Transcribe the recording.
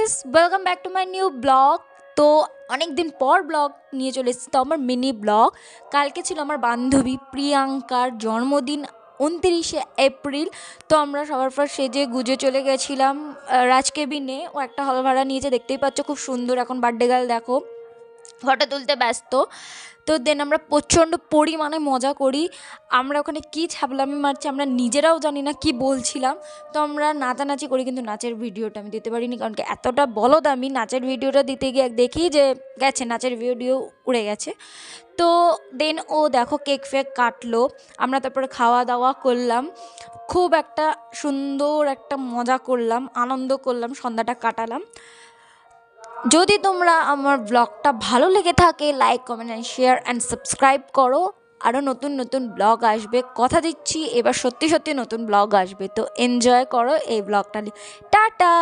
Guys, welcome back to my new blog. তো অনেক দিন পর ব্লগ নিয়ে চলে এসেছি, তো আমার মিনি ব্লগ। কালকে ছিল আমার বান্ধবী প্রিয়াঙ্কার জন্মদিন, 29শে এপ্রিল। তো আমরা সবার পর সেজে গুজে চলে গেছিলাম রাজকেবিনে। ও একটা হল ভাড়া নিয়েছে, দেখতেই পাচ্ছ, খুব সুন্দর। এখন বার্থডে গার্ল দেখো, ফটো তুলতে ব্যস্ত। তো দেন আমরা প্রচণ্ড পরিমাণে মজা করি। আমরা ওখানে কী ছাবলামি মারছি আমরা নিজেরাও জানি না, কি বলছিলাম। তো আমরা নাচানাচি করি, কিন্তু নাচের ভিডিওটা আমি দিতে পারিনি, কারণ কি এতটা বলদ আমি। নাচের ভিডিওটা দিতে গিয়ে দেখি যে গেছে, নাচের ভিডিও উড়ে গেছে। তো দেন ও দেখো কেক ফেক কাটলো, আমরা তারপরে খাওয়া দাওয়া করলাম। খুব একটা সুন্দর একটা মজা করলাম, আনন্দ করলাম, সন্ধ্যাটা কাটালাম। যদি তোমরা আমার ব্লগটা ভালো লেগে থাকে, like comment and share and subscribe করো। আরও নতুন নতুন ব্লগ আসবে, কথা দিচ্ছি এবার সত্যি সত্যি নতুন ব্লগ আসবে। তো এনজয় করো এই ব্লগটা। টাটা।